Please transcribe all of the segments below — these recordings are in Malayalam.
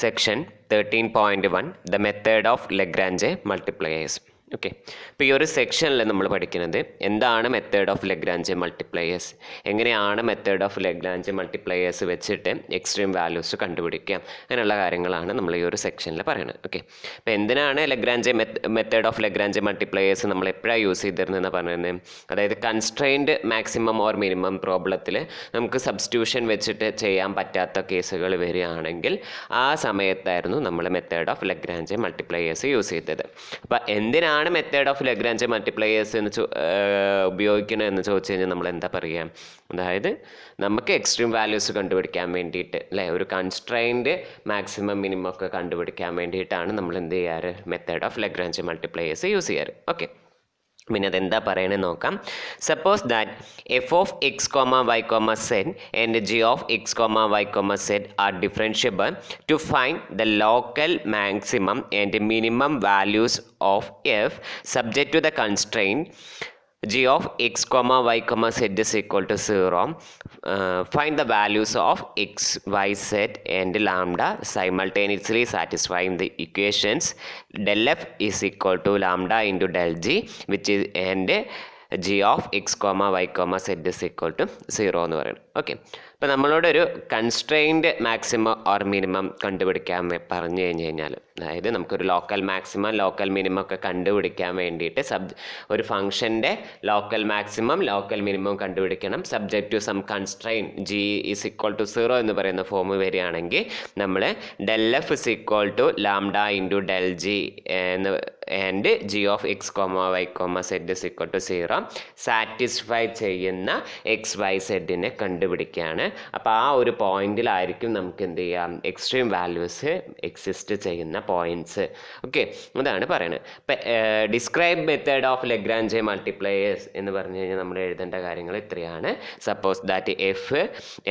Section 13.1 The method of Lagrange multipliers. Okay, ഇപ്പോൾ ഈ ഒരു സെക്ഷനിൽ നമ്മൾ പഠിക്കുന്നത് എന്താണ് മെത്തേഡ് ഓഫ് ലഗ്രാഞ്ച് മൾട്ടിപ്ലയേഴ്സ്, എങ്ങനെയാണ് മെത്തേഡ് ഓഫ് ലഗ്രാഞ്ച് മൾട്ടിപ്ലയേഴ്സ് വെച്ചിട്ട് എക്സ്ട്രീം വാല്യൂസ് കണ്ടുപിടിക്കാം, അങ്ങനെയുള്ള കാര്യങ്ങളാണ് നമ്മൾ ഈ ഒരു സെക്ഷനിൽ പറയുന്നത്. ഓക്കെ, അപ്പോൾ എന്തിനാണ് Lagrange method of Lagrange multipliers നമ്മൾ എപ്പോഴാണ് യൂസ് ചെയ്തിരുന്നതെന്ന് പറയുന്നത്, അതായത് കൺസ്ട്രെയിൻഡ് മാക്സിമം ഓർ മിനിമം പ്രോബ്ലത്തിൽ നമുക്ക് സബ്സ്റ്റിറ്റ്യൂഷൻ വെച്ചിട്ട് ചെയ്യാൻ പറ്റാത്ത കേസുകൾ വരികയാണെങ്കിൽ ആ സമയത്തായിരുന്നു നമ്മൾ method of Lagrange multipliers use ചെയ്തത്. അപ്പോൾ എന്തിനാണ് മെത്തേഡ് ഓഫ് ലഗ്രാഞ്ച് മൾട്ടിപ്ലയേഴ്സ് എന്ന് ഉപയോഗിക്കുന്നത് എന്ന് ചോദിച്ചു കഴിഞ്ഞാൽ നമ്മൾ എന്താ പറയുക, അതായത് നമുക്ക് എക്സ്ട്രീം വാല്യൂസ് കണ്ടുപിടിക്കാൻ വേണ്ടിയിട്ട് അല്ലേ, ഒരു കൺസ്ട്രെയിൻഡ് മാക്സിമം മിനിമം ഒക്കെ കണ്ടുപിടിക്കാൻ വേണ്ടിയിട്ടാണ് നമ്മൾ എന്ത് ചെയ്യാറ്, method of Lagrange multipliers use ചെയ്യാറ്. ഓക്കെ, പിന്നെ അതെന്താ പറയണത് നോക്കാം. Suppose that F of X comma Y comma Z and G of X comma Y comma Z are differentiable to find the local maximum and minimum values of F subject to the constraint g of x comma y comma z is equal to 0. Find the values of x, y, z and lambda simultaneously satisfying the equations del f is equal to lambda into del g which is and g of x comma y comma z is equal to 0 എന്ന് പറയുന്നത്. ഓക്കെ, ഇപ്പോൾ നമ്മളോട് ഒരു കൺസ്ട്രെയിൻഡ് മാക്സിമം ഓർ മിനിമം കണ്ടുപിടിക്കാൻ പറഞ്ഞു കഴിഞ്ഞാൽ, അതായത് നമുക്കൊരു ലോക്കൽ മാക്സിമം ലോക്കൽ മിനിമം ഒക്കെ കണ്ടുപിടിക്കാൻ വേണ്ടിയിട്ട് ഒരു ഫംഗ്ഷൻ്റെ ലോക്കൽ മാക്സിമം ലോക്കൽ മിനിമം കണ്ടുപിടിക്കണം, subject to some constraint g is equal to 0 എന്ന് പറയുന്ന ഫോം വരികയാണെങ്കിൽ നമ്മൾ del F is equal to lambda into del G എന്ന് and G of X comma Y comma z is equal to 0 satisfy ചെയ്യുന്ന എക്സ് വൈ സെഡിനെ കണ്ടുപിടിക്കുകയാണ്. അപ്പോൾ ആ ഒരു പോയിന്റിലായിരിക്കും നമുക്ക് എന്ത് ചെയ്യാം, എക്സ്ട്രീം വാല്യൂസ് എക്സിസ്റ്റ് ചെയ്യുന്ന പോയിന്റ്സ്. ഓക്കെ, അതാണ് പറയുന്നത്. ഇപ്പം describe method of Lagrange multipliers എന്ന് പറഞ്ഞു കഴിഞ്ഞാൽ നമ്മൾ എഴുതേണ്ട കാര്യങ്ങൾ ഇത്രയാണ്. Suppose that f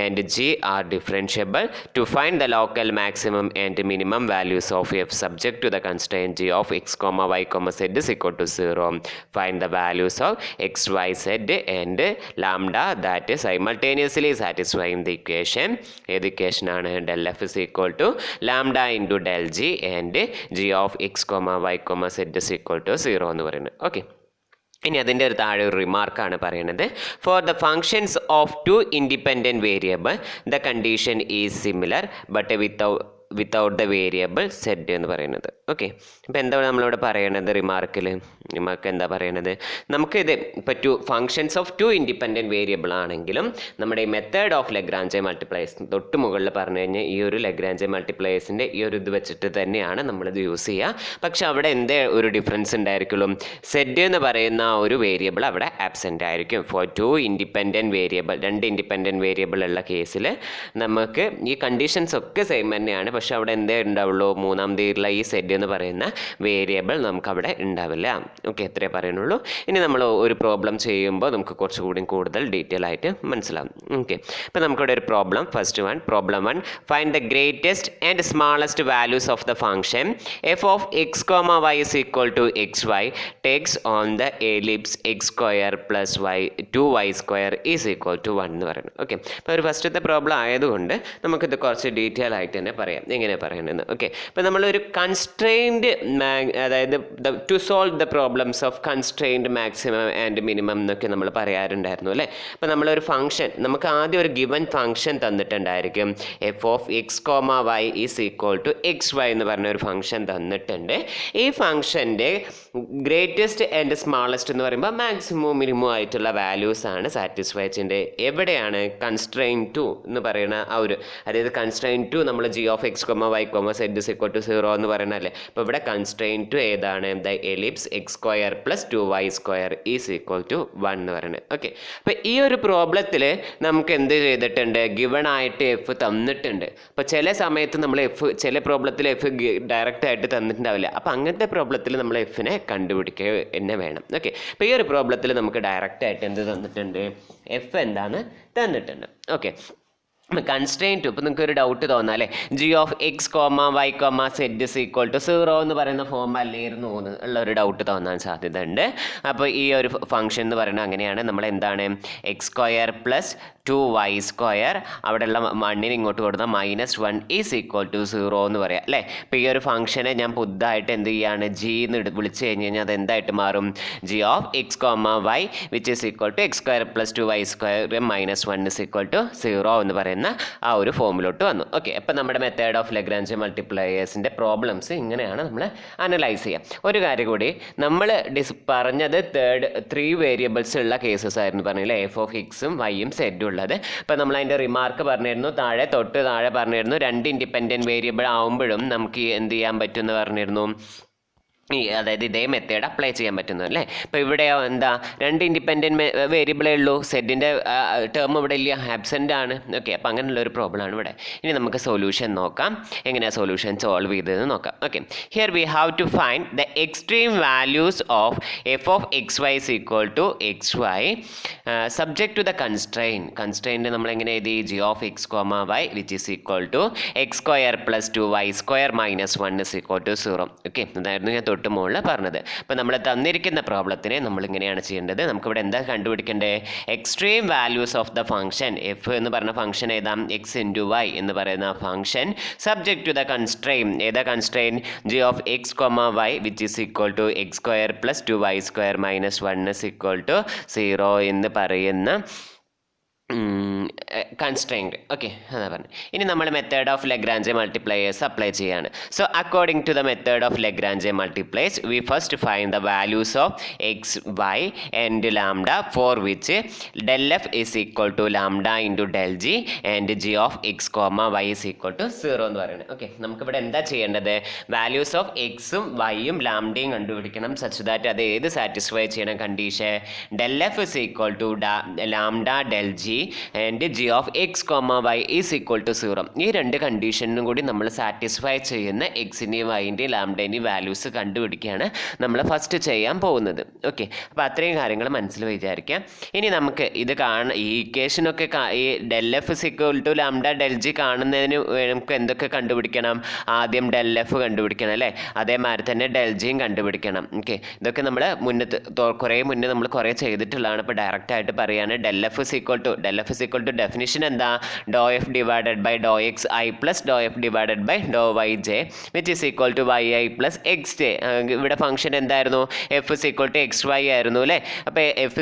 and g are differentiable to find the local maximum and minimum values of f subject to the constraint g of X comma y comma z is equal to 0. Find the values of x, y, z and lambda that is simultaneously satisfying the equation. ഏത് ഇക്വേഷൻ ആണ്, del f is equal to lambda into del g and g of x comma y comma z is equal to 0 എന്ന് പറയുന്നത്. ഓക്കെ, ഇനി അതിൻ്റെ ഒരു താഴെ ഒരു റിമാർക്കാണ് പറയുന്നത്. For the functions of two independent variable the condition is similar but without the variable z എന്ന് പറയുന്നത്. ഓക്കെ, ഇപ്പോൾ എന്താ നമ്മളിവിടെ പറയണത്, റിമാർക്ക് എന്താ പറയണത്, നമുക്കിത് ഇപ്പോൾ functions of two independent variable ആണെങ്കിലും നമ്മുടെ ഈ മെത്തേഡ് ഓഫ് ലഗ്രാഞ്ച് മൾട്ടിപ്ലയേഴ്സ് തൊട്ട് മുകളിൽ പറഞ്ഞു കഴിഞ്ഞാൽ ഈ ഒരു ലഗ്രാഞ്ച് മൾട്ടിപ്ലയേഴ്സിൻ്റെ ഈ ഒരു ഇത് വെച്ചിട്ട് തന്നെയാണ് നമ്മളിത് യൂസ് ചെയ്യുക. പക്ഷെ അവിടെ എന്തേ ഒരു ഡിഫറൻസ് ഉണ്ടായിരിക്കുള്ളൂ, സെഡ് എന്ന് പറയുന്ന ഒരു വേരിയബിൾ അവിടെ ആബ്സെൻ്റ് ആയിരിക്കും. ഫോർ ടു ഇൻഡിപെൻഡൻറ്റ് വേരിയബിൾ, രണ്ട് ഇൻഡിപെൻഡൻറ്റ് വേരിയബിൾ ഉള്ള കേസിൽ നമുക്ക് ഈ കണ്ടീഷൻസ് ഒക്കെ സെയിം തന്നെയാണ്, പക്ഷെ അവിടെ എന്തേ ഉണ്ടാവുള്ളൂ, മൂന്നാം തീയതിയിലുള്ള ഈ സെഡ് എന്ന് പറയുന്ന വേരിയബിൾ നമുക്കവിടെ ഉണ്ടാവില്ല. ഓക്കെ, എത്രയേ പറയുന്നുള്ളൂ. ഇനി നമ്മൾ ഒരു പ്രോബ്ലം ചെയ്യുമ്പോൾ നമുക്ക് കുറച്ചുകൂടി കൂടുതൽ ഡീറ്റെയിൽ ആയിട്ട് മനസ്സിലാവും. ഓക്കെ, ഇപ്പോൾ നമുക്കിവിടെ ഒരു problem, first one, problem 1, find the greatest and smallest values of the function f of X comma y is equal to X y takes on the ellipse x square plus y 2y square is equal to 1 എന്ന് പറയുന്നത്. ഓക്കെ, ഇപ്പോൾ ഒരു ഫസ്റ്റത്തെ പ്രോബ്ലം ആയതുകൊണ്ട് നമുക്കിത് കുറച്ച് ഡീറ്റെയിൽ ആയിട്ട് തന്നെ പറയാം, എങ്ങനെ പറയണമെന്ന്. ഓക്കെ, ഇപ്പോൾ നമ്മളൊരു കൺസ്ട്രെയിൻഡ്, അതായത് to solve the problems of constrained maximum and minimum എന്നൊക്കെ നമ്മൾ പറയാറുണ്ടായിരുന്നു അല്ലേ. അപ്പോൾ നമ്മളൊരു ഫംഗ്ഷൻ, നമുക്ക് ആദ്യം ഒരു ഗിവൻ ഫംഗ്ഷൻ തന്നിട്ടുണ്ടായിരിക്കും, F of X comma Y is equal to X Y എന്ന് പറഞ്ഞ ഒരു ഫംഗ്ഷൻ തന്നിട്ടുണ്ട്. ഈ ഫംഗ്ഷൻ്റെ ഗ്രേറ്റസ്റ്റ് ആൻഡ് സ്മാളസ്റ്റ് എന്ന് പറയുമ്പോൾ മാക്സിമവും മിനിമവും ആയിട്ടുള്ള വാല്യൂസ് ആണ് സാറ്റിസ്ഫൈ ചെയ്യേണ്ടത്. എവിടെയാണ് കൺസ്ട്രെയിൻ ടു എന്ന് പറയുന്ന ആ ഒരു, അതായത് കൺസ്ട്രെയിൻ ടു നമ്മൾ g of X comma Y comma z is equal to 0 എന്ന് പറയുന്നതല്ലേ. അപ്പോൾ ഇവിടെ കൺസ്ട്രെയിൻ ടു ഏതാണ്, the ellipse x square plus 2y square is equal to 1 എന്ന് പറയുന്നത്. ഓക്കെ, അപ്പോൾ ഈ ഒരു പ്രോബ്ലത്തിൽ നമുക്ക് എന്ത് ചെയ്തിട്ടുണ്ട്, ഗിവൺ ആയിട്ട് എഫ് തന്നിട്ടുണ്ട്. അപ്പോൾ ചില സമയത്ത് നമ്മൾ ചില പ്രോബ്ലത്തിൽ എഫ് ഡയറക്റ്റ് ആയിട്ട് തന്നിട്ടുണ്ടാവില്ല. അപ്പോൾ അങ്ങനത്തെ പ്രോബ്ലത്തിൽ നമ്മൾ എഫിനെ കണ്ടുപിടിക്കുക തന്നെ വേണം. ഓക്കെ, അപ്പോൾ ഈ ഒരു പ്രോബ്ലത്തിൽ നമുക്ക് ഡയറക്റ്റ് ആയിട്ട് എന്ത് തന്നിട്ടുണ്ട്, എഫ് എന്താണ് തന്നിട്ടുണ്ട്. ഓക്കെ, കൺസ്ട്രെയിൻറ്റ് ഇപ്പോൾ നിങ്ങൾക്ക് ഒരു ഡൗട്ട് തോന്നാം അല്ലേ, g(x,y,z)=0 എന്ന് പറയുന്ന ഫോം അല്ലായിരുന്നു ഉള്ള ഒരു ഡൗട്ട് തോന്നാൻ സാധ്യത ഉണ്ട്. അപ്പോൾ ഈ ഒരു ഫംഗ്ഷൻ എന്ന് പറയുന്നത് അങ്ങനെയാണ്. നമ്മൾ എന്താണ് x² + 2y² അവിടെയുള്ള 1ന് ഇങ്ങോട്ട് കൊടുത്താൽ -1 = 0 എന്ന് പറയാം അല്ലേ. ഇപ്പോൾ ഈ ഒരു ഫംഗ്ഷനെ ഞാൻ പുതുതായിട്ട് എന്ത് ചെയ്യുകയാണ്, g എന്ന് വിളിച്ചു കഴിഞ്ഞ് കഴിഞ്ഞാൽ അത് എന്തായിട്ട് മാറും, g(x,y) x² + 2y² -1 = 0 എന്ന് പറയുന്ന ആ ഒരു ഫോമിലോട്ട് വന്നു. ഓക്കെ, അപ്പോൾ നമ്മുടെ മെത്തേഡ് ഓഫ് ലെഗ്രാഞ്ച് മൾട്ടിപ്ലയേഴ്സിൻ്റെ പ്രോബ്ലംസ് ഇങ്ങനെയാണ് നമ്മൾ അനലൈസ് ചെയ്യുക. ഒരു കാര്യം കൂടി, നമ്മൾ പറഞ്ഞത് 3 വേരിയബിൾസ് ഉള്ള കേസസ് ആയിരുന്നു പറഞ്ഞില്ലേ, f(x)ഉം y-ഉം z ഉള്ളത്. അപ്പോൾ നമ്മൾ അതിൻ്റെ റിമാർക്ക് പറഞ്ഞിരുന്നു, തൊട്ട് താഴെ പറഞ്ഞിരുന്നു 2 ഇൻഡിപെൻഡൻറ്റ് വേരിയബിൾ ആകുമ്പോഴും നമുക്ക് എന്ത് ചെയ്യാൻ പറ്റുമെന്ന് പറഞ്ഞിരുന്നു, അതായത് ഇതേ മെത്തേഡ് അപ്ലൈ ചെയ്യാൻ പറ്റുന്നു അല്ലേ. ഇപ്പോൾ ഇവിടെ എന്താ 2 ഇൻഡിപെൻഡൻറ്റ് വേരിയബിളേ ഉള്ളൂ, സെഡിൻ്റെ ടേം ഇവിടെ ഇല്ല, ആബ്സെൻ്റ് ആണ്. ഓക്കെ, അപ്പോൾ അങ്ങനെയുള്ളൊരു പ്രോബ്ലമാണ് ഇവിടെ. ഇനി നമുക്ക് സൊല്യൂഷൻ നോക്കാം, എങ്ങനെയാണ് സൊല്യൂഷൻ സോൾവ് ചെയ്തതെന്ന് നോക്കാം. Okay, here we have to find the extreme values of f(x,y) = xy subject to the constraint നമ്മൾ എങ്ങനെ എഴുതി, g(x,y) x² + 2y² -1 = 0. ഓക്കെ, അതായിരുന്നു ഞാൻ തൊട്ട് മുകളിൽ പറഞ്ഞത്. അപ്പോൾ നമ്മൾ തന്നിരിക്കുന്ന പ്രോബ്ലത്തിനെ നമ്മൾ ഇങ്ങനെയാണ് ചെയ്യേണ്ടത്. നമുക്കിവിടെ എന്താ കണ്ടുപിടിക്കേണ്ടത്, extreme values of the function, f എന്ന് പറഞ്ഞ ഫംഗ്ഷൻ ഏതാം, x(y) എന്ന് പറയുന്ന function subject to the constraint, ഏതാ കൺസ്ട്രെയിൻ, g(x,y) x² + 2y² -1 = 0 എന്ന് പറയുന്ന കൺസ്ട്രെയിൻറ്റ്. ഓക്കെ, അതാ പറഞ്ഞു. ഇനി നമ്മൾ method of Lagrange multipliers apply ചെയ്യാണ്. So according to the method of Lagrange multipliers we first find the values of x, y and lambda for which ∇f = λ × ∇g and g(x,y) = 0 എന്ന് പറയുന്നത്. ഓക്കെ, നമുക്കിവിടെ എന്താ ചെയ്യേണ്ടത്, വാല്യൂസ് ഓഫ് എക്സും വൈയും ലാംഡയും കണ്ടുപിടിക്കണം, സച്ച് ദാറ്റ് അത് ഏത് സാറ്റിസ്ഫൈ ചെയ്യണം condition, ∇f λ ∇g and g(x,y) = 0. ഈ 2 കണ്ടീഷനും കൂടി നമ്മൾ സാറ്റിസ്ഫൈ ചെയ്യുന്ന എക്സിൻ്റെയും വൈൻ്റെയും ലാംഡേൻ്റെയും വാല്യൂസ് കണ്ടുപിടിക്കുകയാണ് നമ്മൾ ഫസ്റ്റ് ചെയ്യാൻ പോകുന്നത്. ഓക്കെ, അപ്പോൾ അത്രയും കാര്യങ്ങൾ മനസ്സിൽ വിചാരിക്കാം. ഇനി നമുക്ക് ഇത് ഈ ഇക്വേഷനൊക്കെ ഈ ∇f λ ∇g കാണുന്നതിന് നമുക്ക് എന്തൊക്കെ കണ്ടുപിടിക്കണം, ആദ്യം ∇f കണ്ടുപിടിക്കണം അല്ലേ, അതേമാതിരി തന്നെ ∇gയും കണ്ടുപിടിക്കണം. ഓക്കെ, ഇതൊക്കെ നമ്മൾ കുറേ മുന്നേ നമ്മൾ കുറേ ചെയ്തിട്ടുള്ളതാണ്. ഇപ്പോൾ ഡയറക്റ്റ് ആയിട്ട് പറയുകയാണ്, ∇f = ഡെഫിനിഷൻ എന്താ, ∂f / ∂xi + ∂f / ∂yj which is equal to yi + xj. ഇവിടെ ഫംഗ്ഷൻ എന്തായിരുന്നു, f = xy ആയിരുന്നു അല്ലേ. അപ്പോൾ f =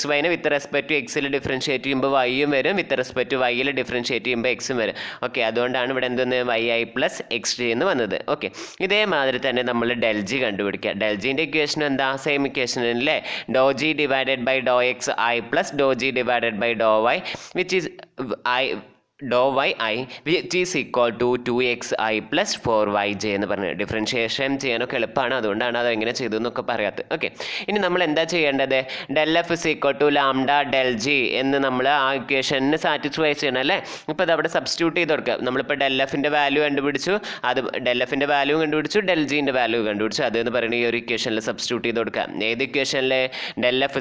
xy with respect to എക്സിൽ ഡിഫറൻഷിയേറ്റ് ചെയ്യുമ്പോൾ വൈയും വരും, വിത്ത് റെസ്പെക്ട് ടു വൈയിൽ ഡിഫറൻഷിയേറ്റ് ചെയ്യുമ്പോൾ എക്സും വരും. ഓക്കെ, അതുകൊണ്ടാണ് ഇവിടെ എന്തെന്ന് yi + xj എന്ന് വന്നത്. ഓക്കെ, ഇതേമാതിരി തന്നെ നമ്മൾ ∇g കണ്ടുപിടിക്കുക. ∇gൻ്റെ ഇക്വേഷൻ എന്താ, സെയിം ഇക്വേഷൻ അല്ലേ, ∂g / ∂xi + ∂g / ∂y which is ∂yi which is equal to 2xi + 4yj എന്ന് പറഞ്ഞത്. ഡിഫറൻഷിയേഷൻ ചെയ്യാനൊക്കെ എളുപ്പമാണ്, അതുകൊണ്ടാണ് അത് എങ്ങനെ ചെയ്തു എന്നൊക്കെ പറയാത്തത്. ഓക്കെ, ഇനി നമ്മൾ എന്താ ചെയ്യേണ്ടത്, ∇f λ ∇g എന്ന് നമ്മൾ ആ ഇക്വേഷന് സാറ്റിസ്ഫൈ ചെയ്യണം അല്ലേ. അപ്പോൾ അത് അവിടെ സബ്സ്റ്റിറ്റ്യൂട്ട് ചെയ്ത് കൊടുക്കുക. നമ്മളിപ്പോൾ ∇fൻ്റെ വാല്യൂ കണ്ടുപിടിച്ചു, അത് ∇fൻ്റെ വാല്യൂ കണ്ടുപിടിച്ചു, ∇gൻ്റെ വാല്യൂ കണ്ടുപിടിച്ചു, അത് എന്ന് പറയുന്നത് ഈ ഒരു ഇക്വേഷനിൽ സബ്സ്റ്റിറ്റ്യൂട്ട് ചെയ്ത് കൊടുക്കുക. ഏത് ഇക്വേഷനിൽ, ∇f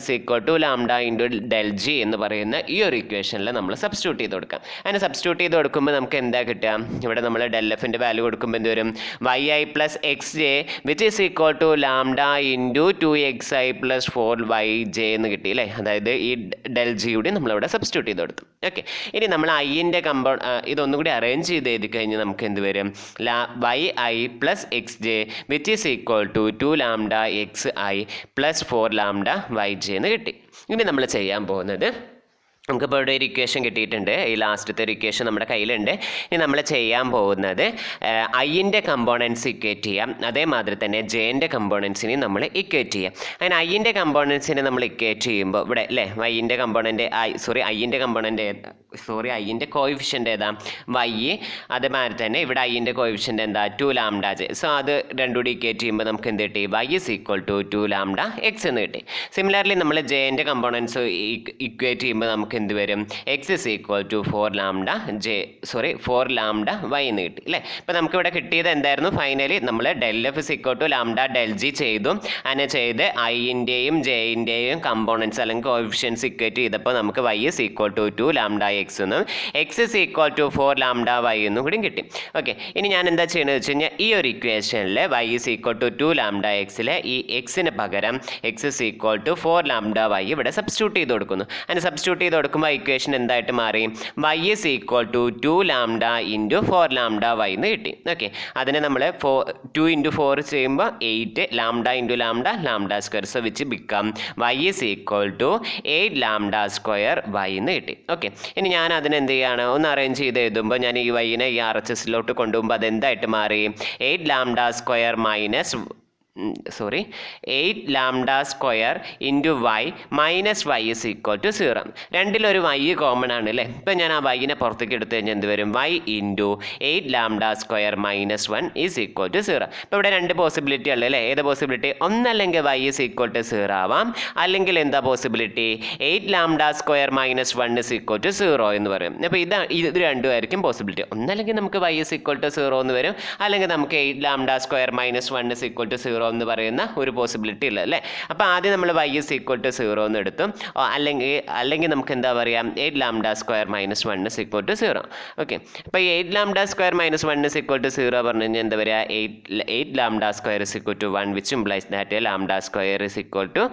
λ × ∇g എന്ന് പറയുന്ന ഈ ഒരു ഇക്വേഷനിൽ നമ്മൾ സബ്സ്റ്റിറ്റ്യൂട്ട് ചെയ്ത് കൊടുക്കാം. അതിന് സബ്സ്റ്റിറ്റ്യൂട്ട് ചെയ്ത് കൊടുക്കുമ്പോൾ നമുക്ക് എന്താ കിട്ടുക, ഇവിടെ നമ്മൾ ∇fൻ്റെ വാല്യൂ കൊടുക്കുമ്പോൾ എന്ത് വരും, yi + xj which is equal to λ × 2xi + 4yj എന്ന് കിട്ടി അല്ലേ. അതായത് ഈ ∇g കൂടി നമ്മളിവിടെ സബ്സ്റ്റിറ്റ്യൂട്ട് ചെയ്ത് കൊടുത്തു. ഓക്കെ, ഇനി നമ്മൾ iൻ്റെ ഇതൊന്നുകൂടി അറേഞ്ച് ചെയ്ത് എഴുതി കഴിഞ്ഞാൽ നമുക്ക് എന്ത് വരും, yi + xj which is equal to 2λ xi + 4λ yj എന്ന് കിട്ടി. ഇനി നമ്മൾ ചെയ്യാൻ പോകുന്നത്, നമുക്കിപ്പോൾ ഇവിടെ ഒരു ഇക്വേഷൻ കിട്ടിയിട്ടുണ്ട്, ഈ ലാസ്റ്റത്തെ ഒരു ഇക്വേഷൻ നമ്മുടെ കയ്യിലുണ്ട്. ഇനി നമ്മൾ ചെയ്യാൻ പോകുന്നത് ഐൻ്റെ കമ്പോണൻസ് ഇക്വേറ്റ് ചെയ്യാം, അതേമാതിരി തന്നെ ജെൻ്റെ കമ്പോണൻസിനെ നമ്മൾ ഇക്വേറ്റ് ചെയ്യാം. അങ്ങനെ ഐൻ്റെ കമ്പോണൻസിനെ നമ്മൾ ഇക്വേറ്റ് ചെയ്യുമ്പോൾ ഇവിടെ അല്ലേ, ഐൻ്റെ കോയിഫിഷ്യൻ്റ് ഏതാ, y, അതേമാതിരി തന്നെ ഇവിടെ ഐൻ്റെ കോയിഫിഷ്യൻ്റ് എന്താ, 2λj. സോ അത് രണ്ടും കൂടി ഇക്വേറ്റ് ചെയ്യുമ്പോൾ നമുക്ക് എന്ത് കിട്ടി, y = 2λx എന്ന് കിട്ടി. സിമിലർലി നമ്മൾ ജെൻ്റെ കമ്പോണൻസ് ഇക്വേറ്റ് ചെയ്യുമ്പോൾ നമുക്ക് എന്ത് വരും X is equal to 4 lambda Y എന്ന് കിട്ടി അല്ലേ. ഇപ്പം നമുക്കിവിടെ കിട്ടിയത് എന്തായിരുന്നു ഫൈനലി നമ്മൾ del F is equal to lambda del G ചെയ്തു. അങ്ങനെ ചെയ്ത് ഐൻ്റെയും ജെയിൻ്റെയും കമ്പോണൻസ് അല്ലെങ്കിൽ കോഎഫിഷ്യൻസ് ഇക്വേറ്റ് ചെയ്തപ്പോൾ നമുക്ക് Y is equal to 2 lambda X എന്നും X is equal to 4 lambda Y എന്നും കൂടി കിട്ടി. ഓക്കെ, ഇനി ഞാൻ എന്താ ചെയ്യണമെന്ന് വെച്ച് കഴിഞ്ഞാൽ ഈ ഒരു ഇക്വേഷനിൽ Y is equal to 2 lambda എക്സിലെ ഈ എക്സിന് പകരം X is equal to 4 lambda Y ഇവിടെ സബ്സ്റ്റിറ്റ്യൂട്ട് ചെയ്ത് കൊടുക്കുന്നു. അങ്ങനെ സബ്സ്റ്റിറ്റ്യൂട്ട് ചെയ്ത് കൊടുക്കുമ്പോൾ ഇക്വേഷൻ എന്തായിട്ട് മാറി Y is equal to 2 lambda into 4 lambda Y എന്ന് കിട്ടി. ഓക്കെ, അതിനെ നമ്മൾ 2 ഇൻറ്റു 4 ചെയ്യുമ്പോൾ 8 lambda into lambda lambda square so which become y is equal to 8 lambda square y എന്ന് കിട്ടി. ഓക്കെ, ഇനി ഞാൻ അതിനെന്ത് ചെയ്യാണ് ഒന്ന് അറേഞ്ച് ചെയ്ത് എഴുതുമ്പോൾ ഞാൻ ഈ വൈനെ ഈ ആർ എച്ച് എസിലോട്ട് കൊണ്ടുപോകുമ്പോൾ അതെന്തായിട്ട് മാറി 8 lambda square minus 8 lambda square into Y minus Y is equal to 0. രണ്ടിലൊരു വൈ കോമൺ ആണ് അല്ലേ. ഇപ്പം ഞാൻ ആ വൈനെ പുറത്തേക്ക് എടുത്തു കഴിഞ്ഞാൽ എന്ത് വരും y into 8 lambda square minus 1 is equal to 0. ഇപ്പോൾ ഇവിടെ രണ്ട് പോസിബിലിറ്റി ഉള്ളത് അല്ലേ. ഏത് പോസിബിലിറ്റി? ഒന്നല്ലെങ്കിൽ വൈ ഇസ് ഈക്വൽ ടു 0 ആവാം, അല്ലെങ്കിൽ എന്താ possibility 8 lambda square minus 1 is equal to 0 എന്ന് പറയും. അപ്പോൾ ഇത് രണ്ടുമായിരിക്കും പോസിബിലിറ്റി. ഒന്നല്ലെങ്കിൽ നമുക്ക് വൈ ഇസ് ഈക്വൽ ടു 0 എന്ന് വരും, അല്ലെങ്കിൽ നമുക്ക് 8 lambda square minus 1 is equal to 0 എന്ന് പറയുന്ന ഒരു പോസിബിലിറ്റി ഉള്ളത് അല്ലേ. അപ്പോൾ ആദ്യം നമ്മൾ വൈ ഇസ് ഈക്വൽ ടു 0 എന്ന് എടുത്തു, അല്ലെങ്കിൽ നമുക്ക് എന്താ പറയുക 8 lambda square minus 1 is equal to 0. Okay, അപ്പോൾ 8 lambda square minus 1 is equal to 0 പറഞ്ഞു കഴിഞ്ഞാൽ എന്താ പറയുക 8 lambda square is equal to 1 which implies that lambda square is equal to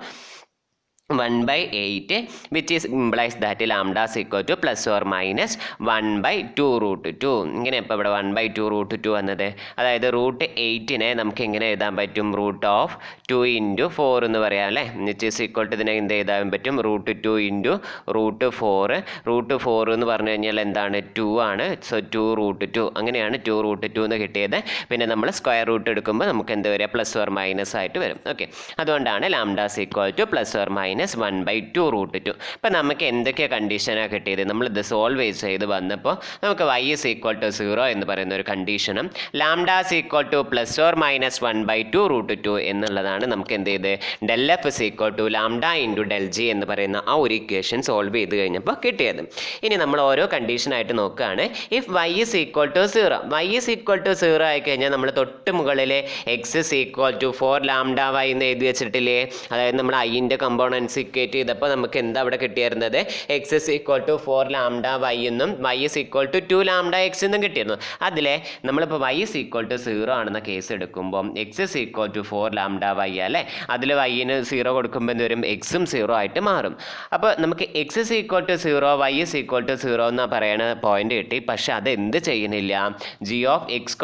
1/8 which is implies that lambda is equal to plus or minus 1/2 root 2. ഇങ്ങനെ ഇപ്പോൾ ഇവിടെ 1/2 root 2 വന്നത്, അതായത് റൂട്ട് 8നെ നമുക്ക് എങ്ങനെ എഴുതാൻ പറ്റും റൂട്ട് ഓഫ് 2 ഇൻറ്റു 4 എന്ന് പറയാം അല്ലേ. വിച്ച് ഈസ് ഈക്വൽ ടു ഇതിനെ എന്ത് എഴുതാൻ പറ്റും റൂട്ട് 2 ഇൻറ്റു റൂട്ട് 4. റൂട്ട് 4 എന്ന് പറഞ്ഞു കഴിഞ്ഞാൽ എന്താണ് 2 ആണ്. സോ 2 റൂട്ട് 2 അങ്ങനെയാണ് 2 റൂട്ട് 2 എന്ന് കിട്ടിയത്. പിന്നെ നമ്മൾ സ്ക്വയർ റൂട്ട് എടുക്കുമ്പോൾ നമുക്ക് എന്ത് വരിക പ്ലസ് ഓർ മൈനസ് ആയിട്ട് വരും. ഓക്കെ, അതുകൊണ്ടാണ് lambda is equal to plus or minus 1/2 root 2. അപ്പം നമുക്ക് എന്തൊക്കെ കണ്ടീഷനാണ് കിട്ടിയത്? നമ്മൾ ഇത് സോൾവ് ചെയ്ത് വന്നപ്പോൾ നമുക്ക് വൈ ഇസ് ഈക്വൽ ടു 0 എന്ന് പറയുന്ന ഒരു കണ്ടീഷനും lambda is equal to plus or minus 1/2 root 2 എന്നുള്ളതാണ് നമുക്ക് എന്ത് ചെയ്ത് del F is equal to lambda into del G എന്ന് പറയുന്ന ആ ഒരു ഇക്വേഷൻ സോൾവ് ചെയ്ത് കഴിഞ്ഞപ്പോൾ കിട്ടിയത്. ഇനി നമ്മൾ ഓരോ കണ്ടീഷനായിട്ട് നോക്കുകയാണ്. If y is equal to 0, y is equal to 0 ആയിക്കഴിഞ്ഞാൽ നമ്മൾ തൊട്ട് മുകളിലെ x is equal to 4 lambda Y എന്ന് എഴുതി വെച്ചിട്ടില്ലേ. അതായത് നമ്മൾ ഐൻ്റെ കമ്പോണൻസ് ഇക്വേറ്റ് ചെയ്തപ്പോൾ നമുക്ക് എന്താ അവിടെ കിട്ടിയിരുന്നത് X is equal to 4 lambda Y എന്നും Y is equal to 2 lambda X എന്നും കിട്ടിയിരുന്നു. അതിലെ നമ്മളിപ്പോൾ വൈ ഇസ് ഈക്വൽ ടു 0 ആണെന്ന കേസ് എടുക്കുമ്പോൾ x is equal to 4 lambda y അല്ലേ. അതിൽ വൈന് 0 കൊടുക്കുമ്പോൾ എന്ത് വരും എക്സും 0 ആയിട്ട് മാറും. അപ്പോൾ നമുക്ക് x is equal to 0 y is equal to 0 എന്നാ പറയുന്ന പോയിന്റ് കിട്ടി. പക്ഷെ അത് എന്ത് ചെയ്യുന്നില്ല g of x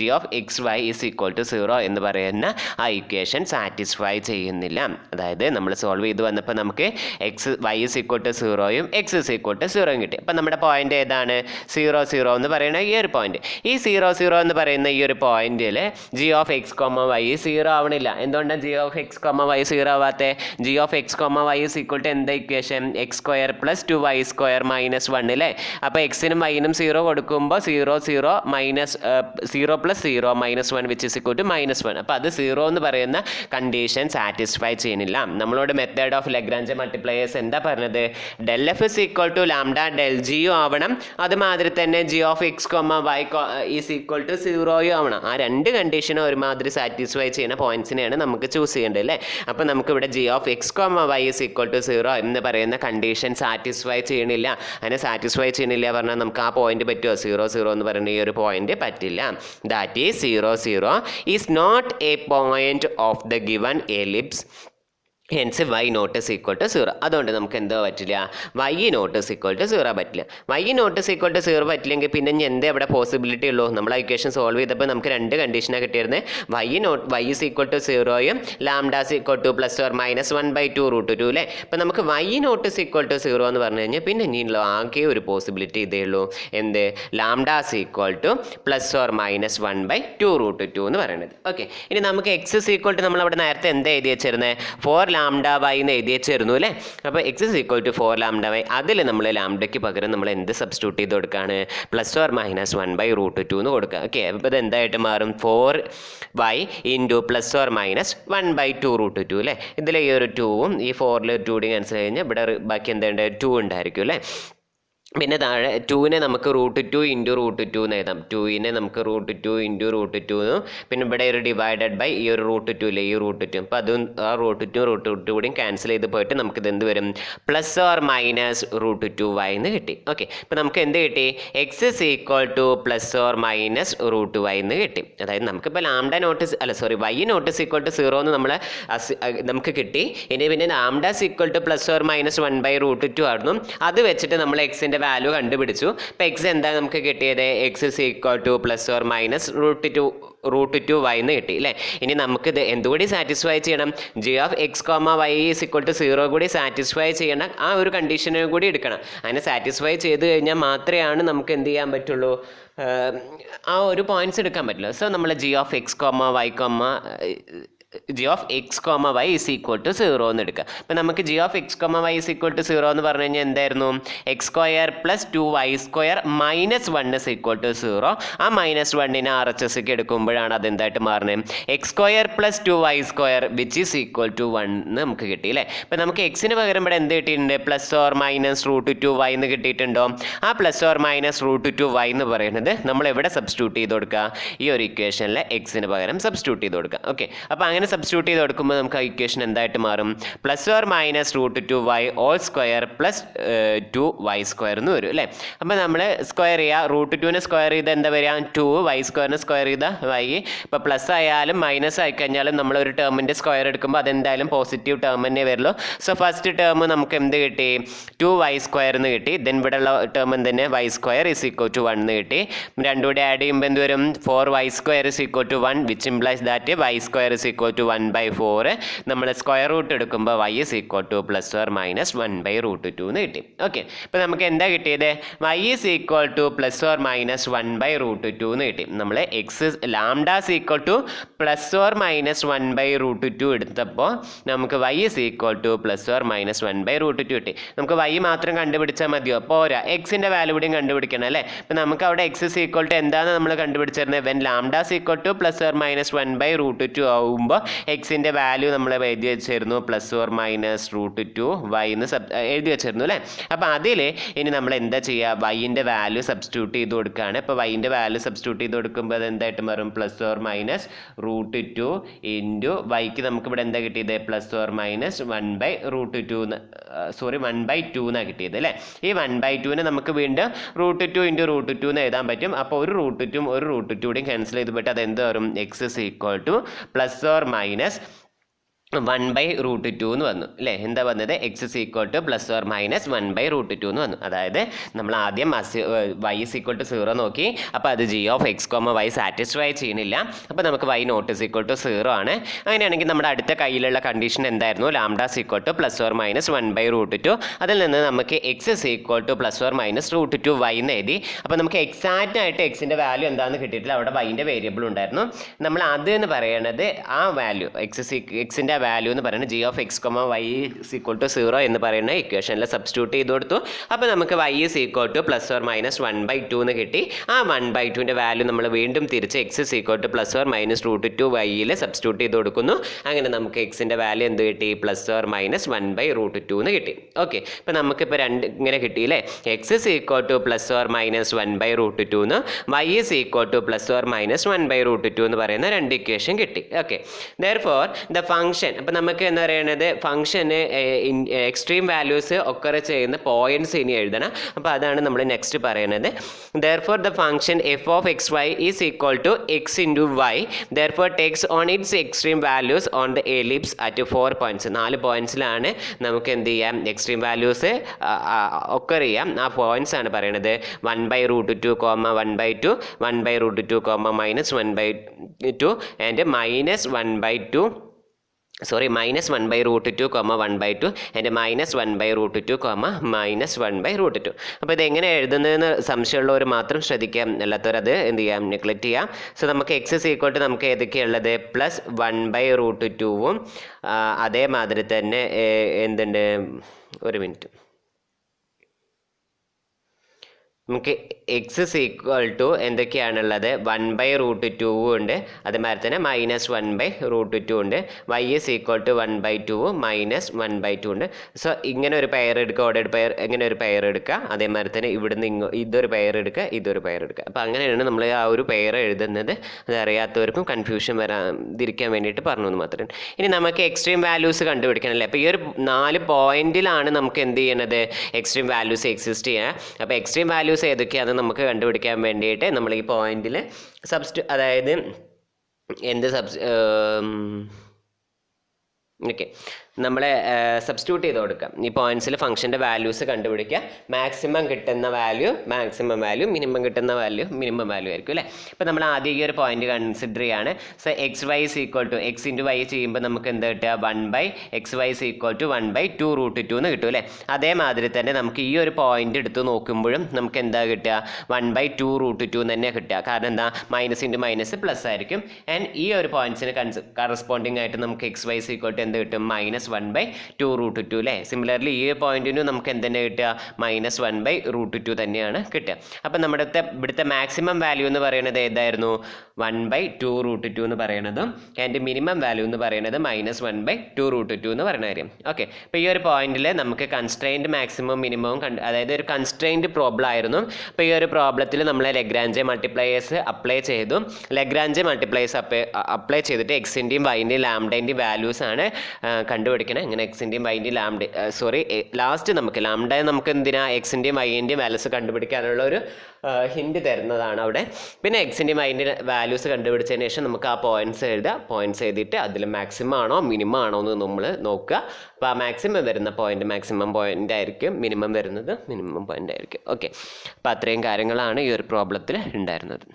g of X Y is equal to 0 എന്ന് പറയുന്ന ആ ഇക്വേഷൻ സാറ്റിസ്ഫൈ ചെയ്യുന്നില്ല. അതായത് നമ്മൾ സോൾവ് ചെയ്ത് വന്നപ്പോൾ നമുക്ക് വൈ ഇസ് ഈക്വൽ ടു 0യും എക്സ് ഇസ് ഈക്വൽ ടു 0യും കിട്ടി. അപ്പം നമ്മുടെ പോയിന്റ് ഏതാണ് 0 0 എന്ന് പറയുന്ന ഈ ഒരു പോയിന്റ്. ഈ 0 0 എന്ന് പറയുന്ന ഈ ഒരു പോയിന്റിൽ ജി ഓഫ് എക്സ് വൈ 0 ആവണില്ല. എന്തുകൊണ്ടാണ് ജി ഓഫ് എക്സ് വൈ 0 ആവാത്തത്? G of X Y is equal to എന്താ equation X square plus 2y square minus 1 അല്ലേ. അപ്പോൾ എക്സിനും വൈനും 0 കൊടുക്കുമ്പോൾ 0 0 minus 0 plus 0 minus 1 which is equal to -1. അപ്പോൾ അത് 0 എന്ന് പറയുന്ന കണ്ടീഷൻ സാറ്റിസ്ഫൈ ചെയ്യുന്നില്ല. നമ്മളോട് മെത്തേഡ് ഓഫ് ലഗ്രാഞ്ച് മൾട്ടിപ്ലയേഴ്സ് എന്താ പറഞ്ഞത് del F is equal to lambda del ജിയും ആവണം, അതുമാതിരി തന്നെ G of X Y is equal to 0യും ആവണം. ആ രണ്ട് കണ്ടീഷനും ഒരുമാതിരി സാറ്റിസ്ഫൈ ചെയ്യുന്ന പോയിന്റ്സിനെയാണ് നമുക്ക് ചൂസ് ചെയ്യേണ്ടത് അല്ലേ. അപ്പോൾ നമുക്കിവിടെ g of X Y is equal to 0 എന്ന് പറയുന്ന കണ്ടീഷൻ സാറ്റിസ്ഫൈ ചെയ്യണില്ല. അതിനെ സാറ്റിസ്ഫൈ ചെയ്യണില്ല പറഞ്ഞാൽ നമുക്ക് ആ പോയിന്റ് പറ്റുമോ 0 0 എന്ന് പറയുന്ന ഈ ഒരു പോയിന്റ് പറ്റില്ല. That is 0 0 is not a point of the given ellipse. Hence y naught is equal to 0. അതുകൊണ്ട് നമുക്ക് എന്തോ പറ്റില്ല y naught is equal to 0 പറ്റില്ല. Y naught is equal to 0 പറ്റില്ലെങ്കിൽ പിന്നെ എന്തേ അവിടെ പോസിബിലിറ്റി ഉള്ളൂ? നമ്മൾ ആ ഇക്വേഷൻ സോൾവ് ചെയ്തപ്പോൾ നമുക്ക് രണ്ട് കണ്ടീഷനാണ് കിട്ടിയിരുന്നത്. വൈ ഇസ് ഈക്വൽ ടു 0യും lambda is equal to plus or minus 1/2 root 2 അല്ലേ. അപ്പോൾ നമുക്ക് Y naught is equal to 0 എന്ന് പറഞ്ഞു കഴിഞ്ഞാൽ പിന്നെ ഇനിയുള്ള ആകെ ഒരു പോസിബിലിറ്റി ഇതേ ഉള്ളൂ. എന്ത് lambda is equal to plus or minus 1/2 root 2 എന്ന് പറയുന്നത്. ഓക്കെ, ഇനി നമുക്ക് എക്സ് ഇസ് ഈക്വൽ ടു നമ്മൾ അവിടെ നേരത്തെ എന്താ എഴുതി വെച്ചിരുന്നത് 4 ലാംഡ വൈ എന്ന് എഴുതി വെച്ചിരുന്നു അല്ലേ. അപ്പോൾ x is equal to 4 lambda y. അതിൽ നമ്മൾ ലാംഡയ്ക്ക് പകരം നമ്മൾ എന്ത് സബ്സ്റ്റിറ്റ്യൂട്ട് ചെയ്ത് കൊടുക്കുകയാണ്? +or-1/√2 എന്ന് കൊടുക്കുക. ഓക്കെ, അപ്പോൾ ഇത് എന്തായിട്ട് മാറും? 4y ഇൻറ്റു +or-1/2√2 അല്ലേ. ഇതിൽ ഈ ഒരു 2ഉം ഈ 4ൽ 2 ക്യാൻസൽ കഴിഞ്ഞാൽ ഇവിടെ ബാക്കി എന്താ 2 ഉണ്ടായിരിക്കും അല്ലേ. പിന്നെ താഴെ 2നെ നമുക്ക് √2 ഇൻറ്റു √2 എന്ന് എഴുതാം. 2നെ നമുക്ക് √2 ഇൻറ്റു √2 എന്നും പിന്നെ ഇവിടെ ഒരു ഡിവൈഡഡ് ബൈ ഈ ഒരു √2 ഇല്ലേ, ഈ √2. അപ്പോൾ അതും ആ √2 കൂടിയും ക്യാൻസൽ ചെയ്ത് പോയിട്ട് നമുക്കിത് എന്ത് വരും? +or-√2y എന്ന് കിട്ടി. ഓക്കെ, ഇപ്പോൾ നമുക്ക് എന്ത് കിട്ടി? X is equal to +or-√2y എന്ന് കിട്ടി. അതായത് നമുക്കിപ്പോൾ lambda naught y naught equal to 0 എന്ന് നമുക്ക് കിട്ടി. ഇനി പിന്നെ ലാംഡ ഈക്വൽ ടു +or-1/√2 ആയിരുന്നു. അത് വെച്ചിട്ട് നമ്മൾ എക്സിൻ്റെ വാല്യൂ കണ്ടുപിടിച്ചു. ഇപ്പോൾ എക്സ് എന്താ നമുക്ക് കിട്ടിയത്? X is equal to +or-√2y എന്ന് കിട്ടി അല്ലേ. ഇനി നമുക്കിത് എന്തുകൂടി സാറ്റിസ്ഫൈ ചെയ്യണം? g(x, y) = 0 കൂടി സാറ്റിസ്ഫൈ ചെയ്യണം. ആ ഒരു കണ്ടീഷനും കൂടി എടുക്കണം. അങ്ങനെ സാറ്റിസ്ഫൈ ചെയ്ത് കഴിഞ്ഞാൽ മാത്രമേ നമുക്ക് എന്ത് ചെയ്യാൻ പറ്റുള്ളൂ? ആ ഒരു പോയിന്റ്സ് എടുക്കാൻ പറ്റില്ല. സോ നമ്മൾ g(x, y, g(x, y) = 0 എന്ന് എടുക്കുക. അപ്പോൾ നമുക്ക് g(x, y) = 0 എന്ന് പറഞ്ഞു കഴിഞ്ഞാൽ എന്തായിരുന്നു? x² + 2y² - 1 = 0. ആ -1നെ RHSക്ക് എടുക്കുമ്പോഴാണ് അതെന്തായിട്ട് മാറുന്നത്? x² + 2y² which is equal to 1 എന്ന് നമുക്ക് കിട്ടി അല്ലേ. അപ്പോൾ നമുക്ക് എക്സിന് പകരം ഇവിടെ എന്ത് കിട്ടിയിട്ടുണ്ട്? +or-√2y എന്ന് കിട്ടിയിട്ടുണ്ടോ? ആ +or-√2y എന്ന് പറയുന്നത് നമ്മൾ എവിടെ സബ്സ്റ്റിറ്റ്യൂട്ട് ചെയ്ത് കൊടുക്കുക? ഈ ഒരു ഇക്വേഷനിലെ എക്സിന് പകരം സബ്സ്റ്റിറ്റ്യൂട്ട് ചെയ്ത് കൊടുക്കുക. ഓക്കെ, അപ്പോൾ അങ്ങനെ സബ്സ്റ്റിറ്റ്യൂട്ട് ചെയ്ത് കൊടുക്കുമ്പോൾ നമുക്ക് ആ ഇക്വേഷൻ എന്തായിട്ട് മാറും? +or-√2y² + 2y² എന്ന് വരും അല്ലേ. അപ്പോൾ നമ്മൾ സ്ക്വയർ ചെയ്യുക. √2നെ സ്ക്വയർ ചെയ്ത് എന്താ വരിക? 2, y² സ്ക്വയർ ചെയ്ത y. ഇപ്പോൾ പ്ലസ് ആയാലും മൈനസ് ആയിക്കഴിഞ്ഞാലും നമ്മൾ ഒരു ടേമിൻ്റെ സ്ക്വയർ എടുക്കുമ്പോൾ അതെന്തായാലും പോസിറ്റീവ് ടേം തന്നെ വരുള്ളൂ. സോ ഫസ്റ്റ് ടേം നമുക്ക് എന്ത് കിട്ടി? 2y² എന്ന് കിട്ടി. ദെൻ ഇവിടെയുള്ള ടേം തന്നെ y² = 1 എന്ന് കിട്ടി. രണ്ടും കൂടി ആഡ് ചെയ്യുമ്പോൾ എന്ത് വരും? 4y² = 1 which implies that y² = 1/4. നമ്മൾ സ്ക്വയർ റൂട്ട് എടുക്കുമ്പോൾ y = +or-1/√2 എന്ന് കിട്ടി. ഓക്കെ, ഇപ്പോൾ നമുക്ക് എന്താ കിട്ടിയത്? y = +or-1/√2 എന്ന് കിട്ടി. നമ്മൾ ലാംഡ = +or-1/√2 എടുത്തപ്പോൾ നമുക്ക് y = +or-1/√2 കിട്ടി. നമുക്ക് y മാത്രം കണ്ടുപിടിച്ചാൽ മതിയോ? പോരാ, എക്സിൻ്റെ വാല്യൂ കൂടിയും കണ്ടുപിടിക്കണം അല്ലേ. അപ്പോൾ നമുക്ക് അവിടെ x = എന്താണെന്ന് നമ്മൾ കണ്ടുപിടിച്ചിരുന്നത്? വെൻ ലാംഡ = +or-1/√2 ആവുമ്പോൾ എക്സിൻ്റെ വാല്യൂ നമ്മൾ എഴുതി വെച്ചിരുന്നു +or-√2y എന്ന് എഴുതി വെച്ചിരുന്നു അല്ലേ. അപ്പോൾ അതിൽ ഇനി നമ്മൾ എന്താ ചെയ്യുക? വൈൻ്റെ വാല്യൂ സബ്സ്റ്റിറ്റ്യൂട്ട് ചെയ്ത് കൊടുക്കുകയാണ്. ഇപ്പോൾ വൈൻ്റെ വാല്യൂ സബ്സ്റ്റിറ്റ്യൂട്ട് ചെയ്ത് കൊടുക്കുമ്പോൾ അത് എന്തായിട്ട് മാറും? +or-√2 ഇൻറ്റു വൈക്ക് നമുക്ക് ഇവിടെ എന്താ കിട്ടിയത്? +or-1/√2 1/2 എന്നാണ് കിട്ടിയത് അല്ലേ. ഈ 1/2നെ നമുക്ക് വീണ്ടും √2 ഇൻറ്റു √2 എന്ന് എഴുതാൻ പറ്റും. അപ്പോൾ ഒരു √2ഉം ഒരു √2 കൂടിയും ക്യാൻസൽ ചെയ്ത് പോയിട്ട് അതെന്ത് വരും? എക്സ് = +or-1/√2 എന്ന് വന്നു അല്ലേ. എന്താ വന്നത്? എക്സ് = +or-1/√2 എന്ന് വന്നു. അതായത് നമ്മൾ ആദ്യം y = 0 നോക്കി. അപ്പോൾ അത് g(x, y) സാറ്റിസ്ഫൈ ചെയ്യുന്നില്ല. അപ്പോൾ നമുക്ക് y നോട്ട് = 0 ആണ്. അങ്ങനെയാണെങ്കിൽ നമ്മുടെ അടുത്ത കയ്യിലുള്ള കണ്ടീഷൻ എന്തായിരുന്നു? Lambda = +or-1/√2. അതിൽ നിന്ന് നമുക്ക് x = +or-√2y എന്ന് എഴുതി. അപ്പോൾ നമുക്ക് എക്സാക്റ്റ് ആയിട്ട് എക്സിൻ്റെ വാല്യൂ എന്താണെന്ന് കിട്ടിയിട്ടില്ല. അവിടെ വൈൻ്റെ വേരിയബിൾ ഉണ്ടായിരുന്നു. നമ്മൾ അത് എന്ന് പറയണത് ആ വാല്യൂ എക്സിൻ്റെ വാല്യൂ എന്ന് പറയുന്നത് g(x, y) = 0 എന്ന് പറയുന്ന ഇക്വേഷനിൽ സബ്സ്റ്റിറ്റ്യൂട്ട് ചെയ്ത് കൊടുത്തു. അപ്പോൾ നമുക്ക് y = +or-1/2 എന്ന് കിട്ടി. ആ 1/2ൻ്റെ വാല്യൂ നമ്മൾ വീണ്ടും തിരിച്ച് x = +or-√2y സബ്സ്റ്റിറ്റ്യൂട്ട് ചെയ്ത് കൊടുക്കുന്നു. അങ്ങനെ നമുക്ക് എക്സിൻ്റെ വാല്യൂ എന്ത് കിട്ടി? +or-1/√2 എന്ന് കിട്ടി. ഓക്കെ, ഇപ്പോൾ നമുക്കിപ്പോൾ ഇങ്ങനെ കിട്ടിയില്ലേ. x = +or-1/√2 എന്ന് y = +or-1/√2 എന്ന് പറയുന്ന രണ്ട് ഇക്വേഷൻ കിട്ടി. ഓക്കെ, therefore the function, അപ്പോൾ നമുക്ക് എന്ന് പറയുന്നത് ഫംഗ്ഷന് എക്സ്ട്രീം വാല്യൂസ് ഒക്കർ ചെയ്യുന്ന പോയിന്റ്സ് ഇനി എഴുതണം. അപ്പോൾ അതാണ് നമ്മൾ നെക്സ്റ്റ് പറയുന്നത്. therefore the function f(x, y) is equal to x into y, therefore takes on its extreme values on the ellipse at 4 points. 4 പോയിന്റ്സിലാണ് നമുക്ക് എന്ത് ചെയ്യാം? എക്സ്ട്രീം വാല്യൂസ് ഒക്കർ ചെയ്യാം. ആ പോയിന്റ്സ് ആണ് പറയുന്നത് 1/√2, 1/2, 1/√2, -1/2 and -1/2 സോറി -1/√2, 1/2 ആൻഡ് -1/√2, -1/√2. അപ്പോൾ ഇതെങ്ങനെ എഴുതുന്നതെന്ന് സംശയമുള്ളവർ മാത്രം ശ്രദ്ധിക്കാം, അല്ലാത്തവർ അത് എന്ത് ചെയ്യാം, നെഗ്ലക്റ്റ് ചെയ്യാം. സോ നമുക്ക് x നമുക്ക് ഏതൊക്കെയുള്ളത് +1/√2ഉം അതേമാതിരി തന്നെ എന്തുണ്ട്, ഒരു മിനിറ്റ്, നമുക്ക് x എന്തൊക്കെയാണുള്ളത് 1/√2 ഉണ്ട്, അതുമാതിരി തന്നെ -1/√2 ഉണ്ട്, y 1/2ഉം -1/2 ഉണ്ട്. സോ ഇങ്ങനെ ഒരു പെയർ എടുക്കുക, ഓർഡേഡ് പെയർ, എങ്ങനെ ഒരു പെയർ എടുക്കുക, അതേമാതിരി തന്നെ ഇവിടുന്ന് ഇതൊരു പെയർ എടുക്കുക, ഇതൊരു പെയർ എടുക്കുക. അപ്പോൾ അങ്ങനെയാണ് നമ്മൾ ആ ഒരു പെയർ എഴുതുന്നത്. അത് അറിയാത്തവർക്കും കൺഫ്യൂഷൻ വരാതിരിക്കാൻ വേണ്ടിയിട്ട് പറഞ്ഞു എന്ന് മാത്രമേ. ഇനി നമുക്ക് എക്സ്ട്രീം വാല്യൂസ് കണ്ടുപിടിക്കണമല്ലേ. അപ്പോൾ ഈ ഒരു 4 പോയിന്റിലാണ് നമുക്ക് എന്ത് ചെയ്യണത്, എക്സ്ട്രീം വാല്യൂസ് എക്സിസ്റ്റ് ചെയ്യുക. അപ്പോൾ എക്സ്ട്രീം വാല്യൂസ് ഏതൊക്കെയാണെന്ന് നമുക്ക് കണ്ടുപിടിക്കാൻ വേണ്ടിയിട്ട് നമ്മൾ ഈ പോയിന്റിൽ അതായത് ഓക്കെ നമ്മൾ സബ്സ്റ്റിറ്റ്യൂട്ട് ചെയ്ത് കൊടുക്കാം. ഈ പോയിന്റ്സിൽ ഫംഗ്ഷൻ്റെ വാല്യൂസ് കണ്ടുപിടിക്കുക. മാക്സിമം കിട്ടുന്ന വാല്യൂ മാക്സിമം വാല്യൂ, മിനിമം കിട്ടുന്ന വാല്യൂ മിനിമം വാല്യൂ ആയിരിക്കും അല്ലേ. അപ്പോൾ നമ്മൾ ആദ്യം ഈ ഒരു പോയിന്റ് കൺസിഡർ ചെയ്യാണ്. സോ xy x × y ചെയ്യുമ്പോൾ നമുക്ക് എന്താ കിട്ടുക, 1/xy = 1/2√2 എന്ന് കിട്ടും അല്ലേ. അതേമാതിരി തന്നെ നമുക്ക് ഈ ഒരു പോയിന്റ് എടുത്ത് നോക്കുമ്പോഴും നമുക്ക് എന്താ കിട്ടുക, 1/2√2 തന്നെ കിട്ടുക. കാരണം എന്താ, -++ ആയിരിക്കും. ആൻഡ് ഈ ഒരു പോയിന്റ്സിന് കറസ്പോണ്ടിങ് ആയിട്ട് നമുക്ക് xy = എന്ത് കിട്ടും, -1/2√2 അല്ലേ. സിമിലർലി ഈ പോയിന്റിനും നമുക്ക് എന്ത് തന്നെ കിട്ടുക, -1/√2 തന്നെയാണ് കിട്ടുക. അപ്പം നമ്മുടെ ഇവിടുത്തെ മാക്സിമം വാല്യൂ എന്ന് പറയുന്നത് ഏതായിരുന്നു, 1/2√2 എന്ന് പറയുന്നതും ആൻഡ് മിനിമം വാല്യൂ എന്ന് പറയുന്നത് -1/2√2 എന്ന് പറയുന്ന കാര്യം. ഓക്കെ, അപ്പോൾ ഈ ഒരു പോയിന്റിൽ നമുക്ക് കൺസ്ട്രെയിൻഡ് മാക്സിമം മിനിമവും അതായത് ഒരു കൺസ്ട്രെയിൻഡ് പ്രോബ്ലം ആയിരുന്നു. അപ്പോൾ ഈ ഒരു പ്രോബ്ലത്തിൽ നമ്മൾ ലെഗ്രാഞ്ചെ മൾട്ടിപ്ലയേഴ്സ് അപ്ലൈ ചെയ്തു. ലെഗ്രാഞ്ചെ മൾട്ടിപ്ലയേഴ്സ് അപ്ലൈ ചെയ്തിട്ട് എക്സിൻ്റെയും വൈൻ്റെയും ലാംഡേൻ്റെയും വാല്യൂസ് ആണ് കണ്ടുപിടിക്കണം. ഇങ്ങനെ എക്സിൻ്റെയും വൈൻ്റെയും ലാസ്റ്റ് നമുക്ക് നമുക്ക് എന്തിനാ എക്സിൻ്റെയും വൈൻ്റെയും വാല്യൂസ് കണ്ടുപിടിക്കാനുള്ള ഒരു ഹിൻഡ് തരുന്നതാണ് അവിടെ. പിന്നെ എക്സിൻ്റെയും വൈൻ്റെയും വാല്യൂസ് കണ്ടുപിടിച്ചതിന് ശേഷം നമുക്ക് ആ പോയിന്റ്സ് എഴുതുക. പോയിന്റ്സ് എഴുതിയിട്ട് അതിൽ മാക്സിമം ആണോ മിനിമം ആണോ എന്ന് നമ്മൾ നോക്കുക. അപ്പോൾ ആ മാക്സിമം വരുന്ന പോയിന്റ് മാക്സിമം പോയിന്റ് ആയിരിക്കും, മിനിമം വരുന്നത് മിനിമം പോയിന്റ് ആയിരിക്കും. ഓക്കെ, അപ്പോൾ അത്രയും കാര്യങ്ങളാണ് ഈ ഒരു പ്രോബ്ലത്തിൽ ഉണ്ടായിരുന്നത്.